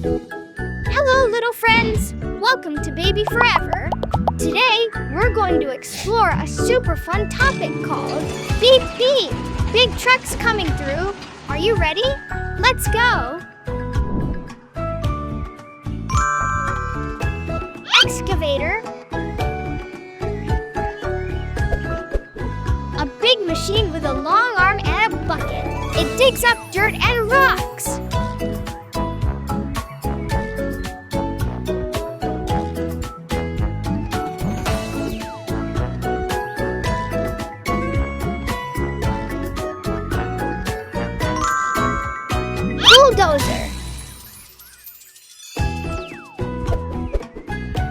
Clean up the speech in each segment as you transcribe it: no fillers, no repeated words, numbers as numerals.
Hello, little friends! Welcome to Baby Forever. Today, we're going to explore a super fun topic called Beep Beep! Big trucks coming through. Are you ready? Let's go! Excavator. A big machine with a long arm and a bucket. It digs up dirt and rocks. Bulldozer.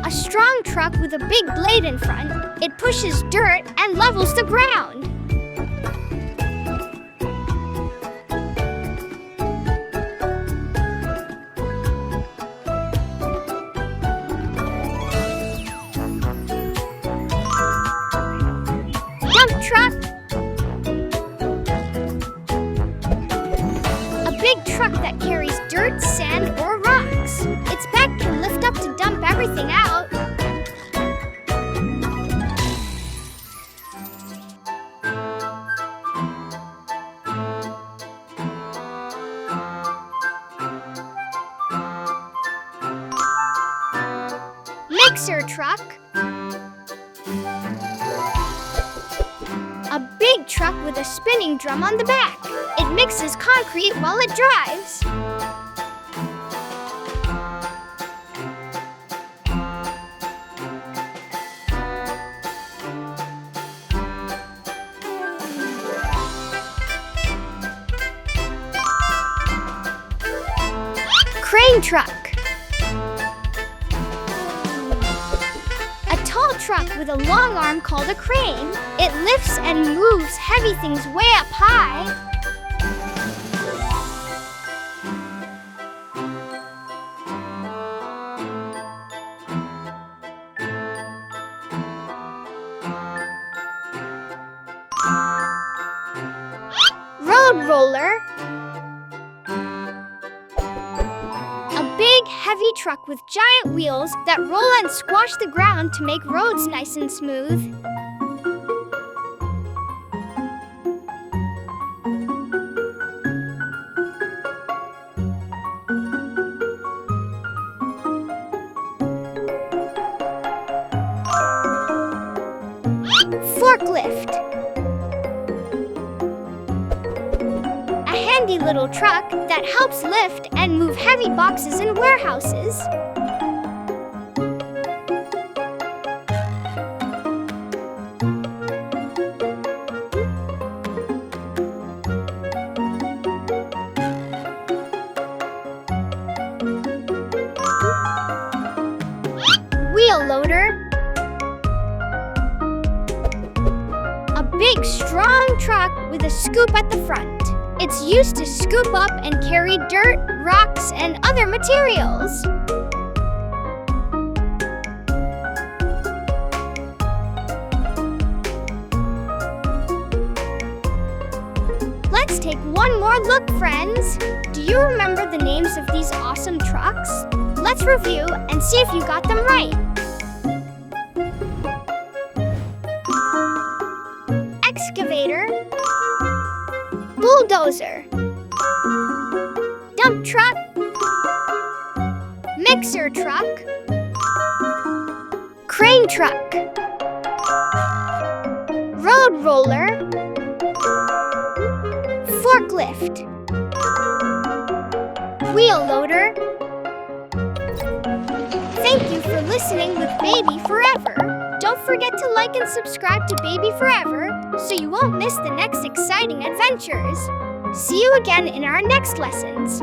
A strong truck with a big blade in front. It pushes dirt and levels the ground. Dump truck. A big truck that carries dirt, sand, or rocks. Its back can lift up to dump everything out. Mixer truck. A big truck with a spinning drum on the back. It mixes concrete while it drives. Crane truck. A tall truck with a long arm called a crane. It lifts and moves heavy things way up high. Road roller. A big, heavy truck with giant wheels that roll and squash the ground to make roads nice and smooth. Forklift. A handy little truck that helps lift and move heavy boxes in warehouses. Wheel loader. A big, strong truck with a scoop at the front. It's used to scoop up and carry dirt, rocks, and other materials. Let's take one more look, friends. Do you remember the names of these awesome trucks? Let's review and see if you got them right. Excavator. Bulldozer. Dump truck. Mixer truck. Crane truck. Road roller. Forklift. Wheel loader. Thank you for listening with Baby Forever. Don't forget to like and subscribe to Baby Forever so you won't miss the next exciting adventures. See you again in our next lessons.